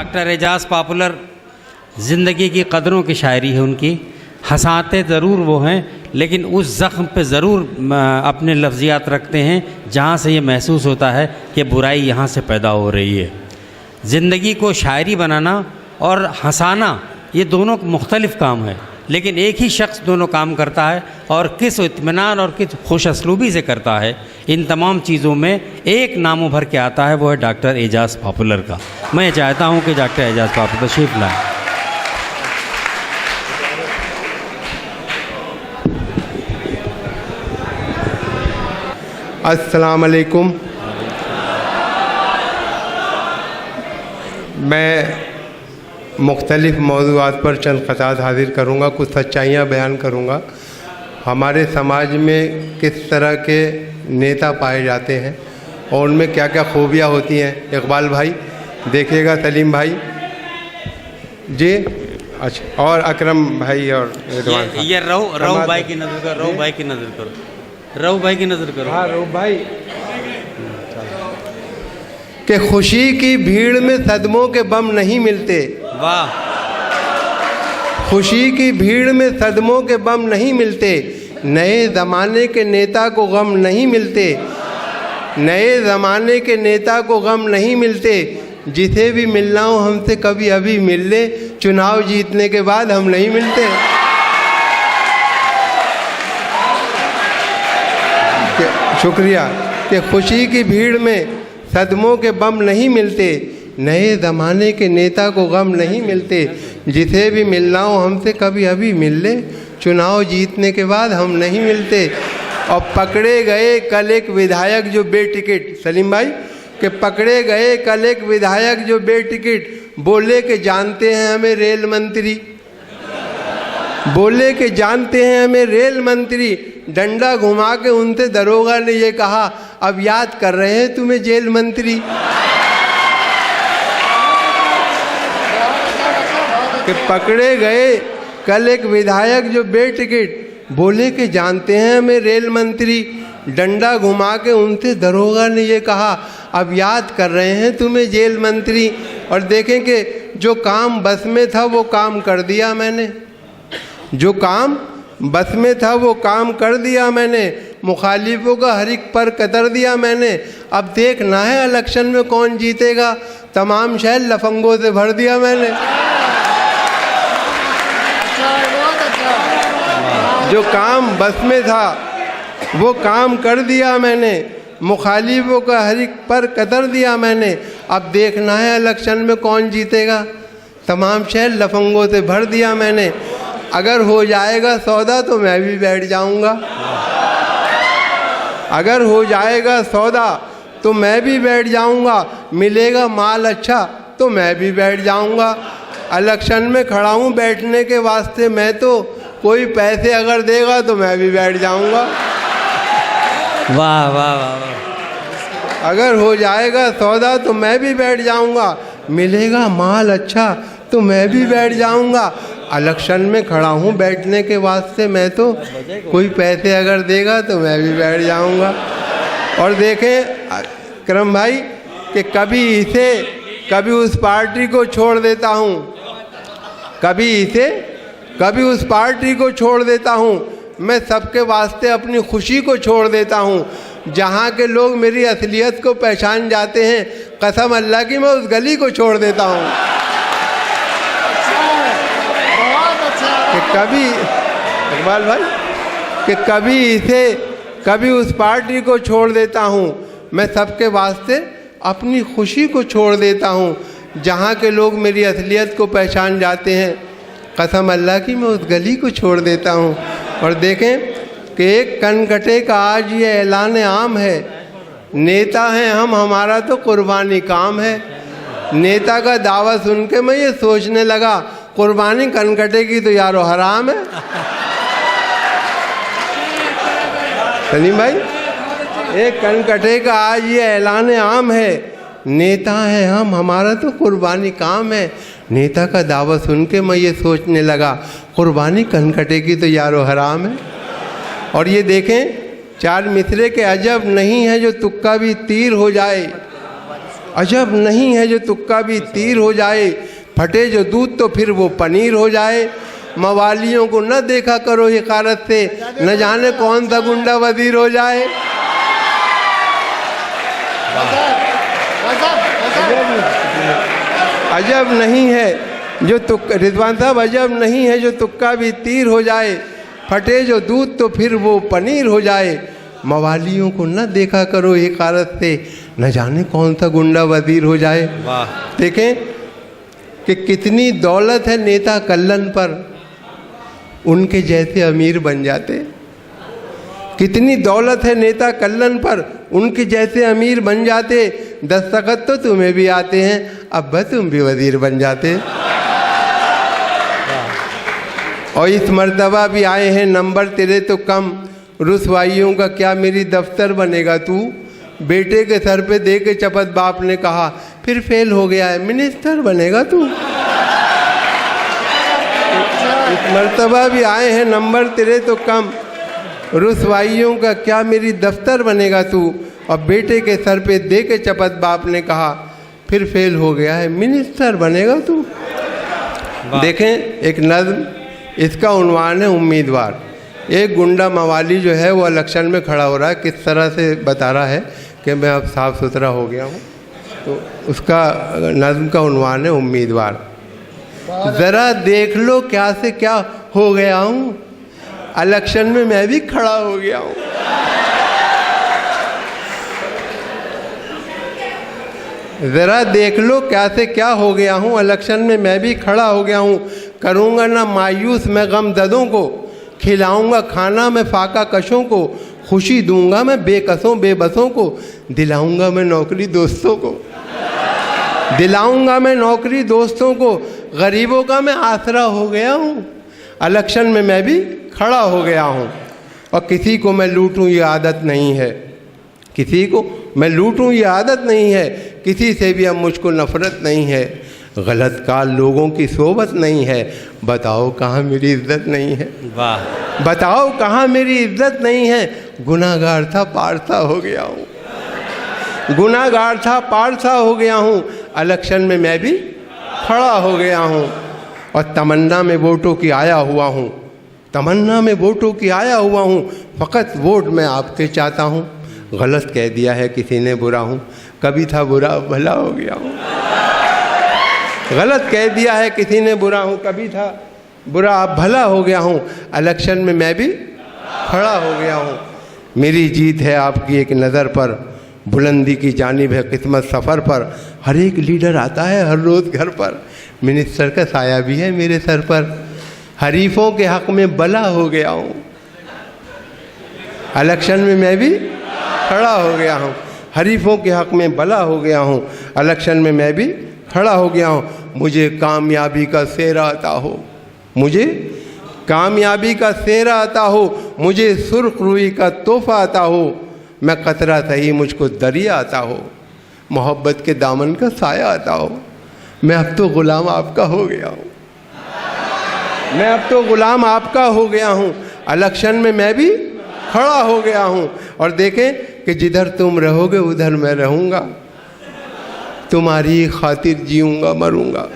Doctor Ejaz popular ज़िंदगी की कदरों की शायरी है उनकी। हंसाते ज़रूर वो हैं लेकिन उस ज़ख्म पे ज़रूर अपने लफ्ज़ियात रखते हैं जहाँ से ये महसूस होता है कि बुराई यहाँ से पैदा हो रही है। ज़िंदगी को शायरी बनाना और हंसाना ये दोनों मुख्तलिफ़ काम है, लेकिन एक ही शख्स दोनों काम करता है और किस इत्मीनान और किस खुश असलूबी से करता है। इन तमाम चीज़ों में एक नाम उभर के आता है, वो है डॉक्टर एजाज पॉपुलर का। मैं चाहता हूँ कि डॉक्टर एजाज पॉपुलर तशरीफ़ लाएँ। अस्सलाम अलैकुम। मैं मुख्तलिफ़ मौज़ूआत पर चंद ख़तात हाज़िर करूँगा, कुछ सच्चाइयाँ बयान करूँगा। हमारे समाज में किस तरह के नेता पाए जाते हैं और उनमें क्या क्या खूबियाँ होती हैं। इकबाल भाई देखिएगा, सलीम भाई जी, अच्छा, और अकरम भाई और रिदवान साहब। ये रऊ भाई की नज़र करो, रऊ भाई की नज़र करो, रऊ भाई की नज़र करो। हाँ रऊ भाई। कि खुशी की भीड़ में सदमों के बम नहीं मिलते। वाह। खुशी की भीड़ में सदमों के बम नहीं मिलते, नए ज़माने के नेता को गम नहीं मिलते, नए ज़माने के नेता को गम नहीं मिलते। जिसे भी मिलना हो हमसे कभी अभी मिल ले, चुनाव जीतने के बाद हम नहीं मिलते। शुक्रिया। कि खुशी की भीड़ में सदमों के बम नहीं मिलते, नए ज़माने के नेता को गम नहीं मिलते। जिसे भी मिलना हो हमसे कभी अभी मिल ले, चुनाव जीतने के बाद हम नहीं मिलते। और पकड़े गए कल एक विधायक जो बेटिकट, सलीम भाई, कि पकड़े गए कल एक विधायक जो बेटिकट, बोले कि जानते हैं हमें रेल मंत्री, बोले कि जानते हैं हमें रेल मंत्री। डंडा घुमा के उनसे दरोगा ने ये कहा, अब याद कर रहे हैं तुम्हें जेल मंत्री। कि पकड़े गए कल एक विधायक जो बेटिकट, बोले कि जानते हैं हमें रेल मंत्री। डंडा घुमा के उनसे दरोगा ने ये कहा, अब याद कर रहे हैं तुम्हें जेल मंत्री। और देखें कि जो काम बस में था वो काम कर दिया मैंने, जो काम बस में था वो काम कर दिया मैंने। मुखालिफों का हर एक पर कतर दिया मैंने। अब देखना है इलेक्शन में कौन जीतेगा, तमाम शहर लफंगों से भर दिया मैंने। जो काम बस में था वो काम कर दिया मैंने, मुखालिफों का हर एक पर कतर दिया मैंने। अब देखना है इलेक्शन में कौन जीतेगा, तमाम शहर लफंगों से भर दिया मैंने। अगर हो जाएगा सौदा तो मैं भी बैठ जाऊंगा, अगर हो जाएगा सौदा तो मैं भी बैठ जाऊंगा। मिलेगा माल अच्छा तो मैं भी बैठ जाऊंगा। इलेक्शन में खड़ा हूँ बैठने के वास्ते मैं तो, कोई पैसे अगर देगा तो मैं भी बैठ जाऊंगा। वाह वाह वाह वाह। अगर हो जाएगा सौदा तो मैं भी बैठ जाऊंगा, मिलेगा माल अच्छा तो मैं भी बैठ जाऊंगा। इलेक्शन में खड़ा हूँ बैठने के वास्ते मैं तो, कोई पैसे अगर देगा तो मैं भी बैठ जाऊंगा। और देखें करम भाई कि कभी इसे कभी उस पार्टी को छोड़ देता हूँ, कभी इसे कभी उस पार्टी को छोड़ देता हूँ। मैं सबके वास्ते अपनी खुशी को छोड़ देता हूँ। जहाँ के लोग मेरी असलियत को पहचान जाते हैं, कसम अल्लाह की मैं उस गली को छोड़ देता हूँ। कि कभी इकबाल भाई कि कभी इसे कभी उस पार्टी को छोड़ देता हूँ। मैं सबके वास्ते अपनी खुशी को छोड़ देता हूँ। जहाँ के लोग मेरी असलियत को पहचान जाते हैं, कसम अल्लाह की मैं उस गली को छोड़ देता हूँ। और देखें कि एक कनकटे का आज ये ऐलान आम है, नेता हैं हम हमारा तो कुर्बानी काम है। नेता का दावा सुन के मैं ये सोचने लगा, कुर्बानी कनकटे की तो यारो हराम है। सलीम भाई, एक कनकटे का आज ये ऐलान आम है, नेता हैं हम हमारा तो कुर्बानी काम है। नेता का दावा सुन के मैं ये सोचने लगा, कुर्बानी कनकटे की तो यारो हराम है। और ये देखें चार मिसरे के अजब नहीं है जो तुक्का भी तीर हो जाए, अजब नहीं है जो तुक्का भी तीर हो जाए, फटे जो दूध तो फिर वो पनीर हो जाए। मवालियों को न देखा करो हिकारत से, न जाने कौन सा गुंडा वजीर हो जाए। अजब नहीं है जो तुक्का, रिजवान साहब, अजब नहीं है जो तुक्का भी तीर हो जाए, फटे जो दूध तो फिर वो पनीर हो जाए। मवालियों को न देखा करो हिकारत से, न जाने कौन सा गुंडा वजीर हो जाए। वाह। देखें कि कितनी दौलत है नेता कल्लन पर, उनके जैसे अमीर बन जाते। कितनी दौलत है नेता कल्लन पर, उनके जैसे अमीर बन जाते। दस्तखत तो तुम्हें भी आते हैं, अब बस तुम भी वजीर बन जाते। और इस मर्तबा भी आए हैं नंबर तेरे तो कम, रुसवाइयों का क्या मेरी दफ्तर बनेगा तू। बेटे के सर पे दे के चपत बाप ने कहा, फिर फेल हो गया है, मिनिस्टर बनेगा तू। इस मर्तबा भी आए हैं नंबर तेरे तो कम, रुसवाइयों का क्या मेरी दफ्तर बनेगा तू। और बेटे के सर पे दे के चपत बाप ने कहा, फिर फेल हो गया है, मिनिस्टर बनेगा तू। देखें एक नज़्म, इसका उन्वान है उम्मीदवार। एक गुंडा मवाली जो है वो इलेक्शन में खड़ा हो रहा है, किस तरह से बता रहा है कि मैं अब साफ़ सुथरा हो गया हूँ। तो उसका नज़्म का उन्वान है उम्मीदवार। ज़रा देख लो क्या से क्या हो गया हूँ, इलेक्शन में मैं भी खड़ा हो गया हूँ। ज़रा देख लो क्या से क्या हो गया हूँ, इलेक्शन में मैं भी खड़ा हो गया हूँ। करूँगा ना मायूस मैं गमज़दों को, खिलाऊंगा खाना मैं फाका कशों को। खुशी दूंगा मैं बेकसों बेबसों को, दिलाऊंगा मैं नौकरी दोस्तों को। दिलाऊंगा मैं नौकरी दोस्तों को, गरीबों का मैं आसरा हो गया हूँ। इलेक्शन में मैं भी खड़ा हो गया हूँ। और किसी को मैं लूटूं ये आदत नहीं है, किसी को मैं लूटूं ये आदत नहीं है। किसी से भी अब मुझको नफ़रत नहीं है। गलत काल लोगों की सोबत नहीं है, बताओ कहाँ मेरी इज्जत नहीं है। वाह। बताओ कहाँ मेरी इज्जत नहीं है। गुनाहगार था पारसा हो गया हूँ, गुनाहगार था पारसा हो गया हूँ। इलेक्शन में मैं भी खड़ा हो गया हूँ। और तमन्ना में वोटों की आया हुआ हूँ, तमन्ना में वोटों की आया हुआ हूँ। फ़कत वोट मैं आपके चाहता हूँ। गलत कह दिया है किसी ने बुरा हूँ, कभी था बुरा अब भला हो गया हूँ। गलत कह दिया है किसी ने बुरा हूँ, कभी था बुरा अब भला हो गया हूँ। इलेक्शन में मैं भी खड़ा हो गया हूँ। मेरी जीत है आपकी एक नज़र पर, बुलंदी की जानिब है किस्मत सफ़र पर। हर एक लीडर आता है हर रोज़ घर पर, मिनिस्टर का साया भी है मेरे सर पर। हरीफों के हक़ में बला हो गया हूँ, इलेक्शन में मैं भी खड़ा हो गया हूँ। हरीफों के हक़ में बला हो गया हूँ, इलेक्शन में मैं भी खड़ा हो गया हूँ। मुझे कामयाबी का सेहरा आता हो, मुझे कामयाबी का सेहरा आता हो। मुझे सुर्ख रुई का तोहफ़ा आता हो। मैं कतरा सही मुझको दरिया आता हो, मोहब्बत के दामन का साया आता हो। मैं अब तो ग़ुलाम आपका हो गया हूँ, मैं अब तो ग़ुलाम आपका हो गया हूँ। इलेक्शन में मैं भी खड़ा हो गया हूँ। और देखें कि जिधर तुम रहोगे उधर मैं रहूँगा, तुम्हारी खातिर जीऊँगा मरूँगा।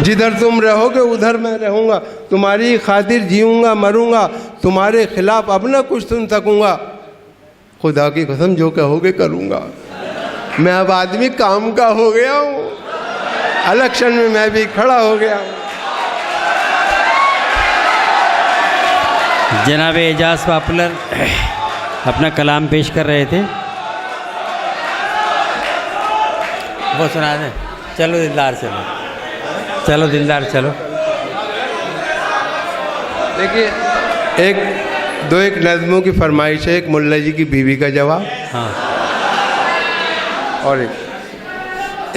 जिधर तुम रहोगे उधर मैं रहूँगा, तुम्हारी खातिर जीऊँगा मरूँगा। तुम्हारे खिलाफ अब ना कुछ सुन सकूँगा, खुदा की कसम जो कहोगे करूँगा। मैं अब आदमी काम का हो गया हूँ, इलेक्शन में मैं भी खड़ा हो गया हूँ। जनाब एजाज पॉपुलर अपना कलाम पेश कर रहे थे, वो सुना दें। चलो दिलदार चलो, चलो दिलदार चलो। देखिए एक नज़्मों की फरमाइश है, एक मुल्ला जी की बीवी का जवाब, हाँ, और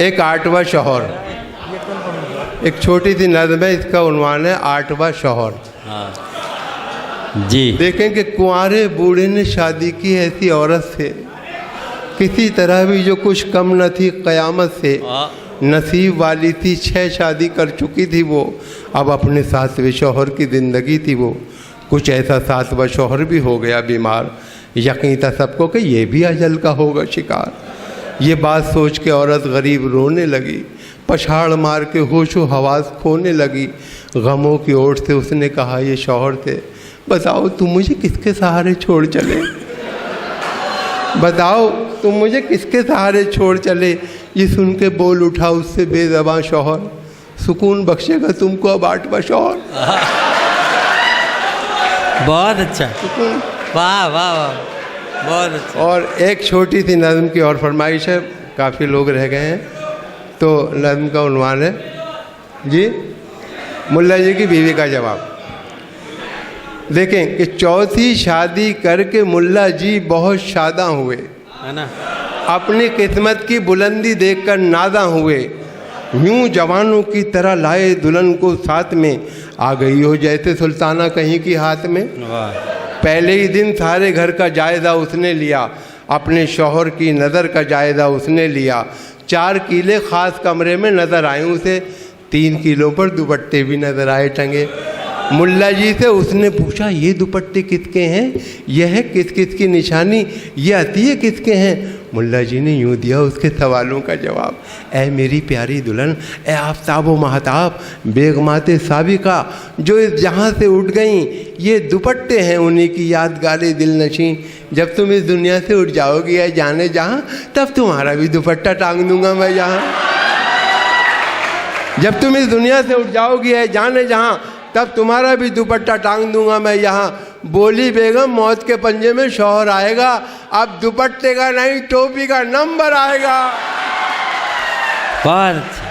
एक आठवां शौहर। एक छोटी सी नज़्म है, इसका उन्वान है आठवां शौहर। हाँ जी। देखें कि कुंवारे बूढ़े ने शादी की ऐसी औरत से, किसी तरह भी जो कुछ कम न थी क़यामत से। नसीब वाली थी, 6 शादी कर चुकी थी वो, अब अपने 7वें शौहर की ज़िंदगी थी वो। कुछ ऐसा 7वां शौहर भी हो गया बीमार, यकीन था सबको कि ये भी अजल का होगा शिकार। ये बात सोच के औरत गरीब रोने लगी, पछाड़ मार के होशो हवास खोने लगी। गमों की ओट से उसने कहा ये शौहर थे, बताओ तुम मुझे किसके सहारे छोड़ चले, बताओ तुम मुझे किसके सहारे छोड़ चले। ये सुन के बोल उठा उससे बेज़बां शौहर, सुकून बख्शेगा तुमको अब 8वां शौहर। बहुत अच्छा, वाह वाह वाह, बहुत अच्छा। और एक छोटी सी नज़्म की और फरमाइश है, काफ़ी लोग रह गए हैं, तो नज़्म का उन्वान है जी, मुल्ला जी की बीवी का जवाब। देखें कि चौथी शादी करके मुल्ला जी बहुत शादा हुए, है ना, अपनी किस्मत की बुलंदी देखकर नादा हुए। यूं जवानों की तरह लाए दुल्हन को साथ में, आ गई हो जैसे सुल्ताना कहीं की हाथ में। वाह। पहले ही दिन सारे घर का जायज़ा उसने लिया, अपने शौहर की नज़र का जायज़ा उसने लिया। 4 किले ख़ास कमरे में नज़र आए उसे, 3 किलों पर दुपट्टे भी नज़र आए टंगे। मुल्ला जी से उसने पूछा ये दुपट्टे किसके हैं, यह है किस किस की निशानी, ये अतिये किसके हैं। मुल्ला जी ने यूँ दिया उसके सवालों का जवाब, ऐ मेरी प्यारी दुल्हन, ऐ आफ्ताब व महताब, बेगमाते साबिका जो इस जहाँ से उठ गईं, ये दुपट्टे हैं उन्हीं की यादगारे दिल नशीं। जब तुम इस दुनिया से उठ जाओगी या जाने जहाँ, तब तुम्हारा भी दुपट्टा टांग दूंगा मैं जहाँ। जब तुम इस दुनिया से उठ जाओगी या जाने जहाँ, तब तुम्हारा भी दुपट्टा टांग दूंगा मैं यहाँ। बोली बेगम मौत के पंजे में शौहर आएगा, अब दुपट्टे का नहीं टोपी का नंबर आएगा। बहुत अच्छा।